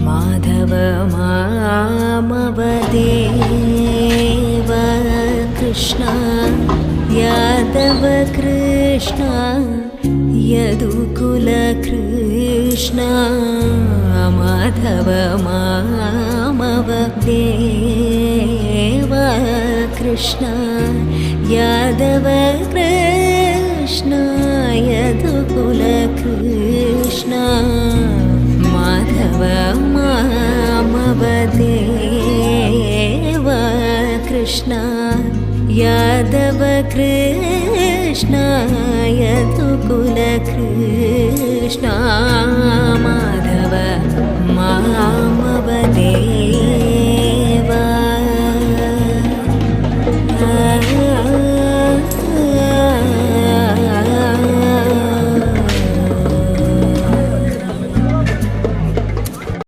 Madhava मामवदेव Krishna Yadava Krishna यदुकुल Krishna Madhava मामवदेव Krishna Yadava Krishna यदुकुल Krishna Madhava मामवदेव Krishna Yadava Krishna यदुकुल Krishna Madhava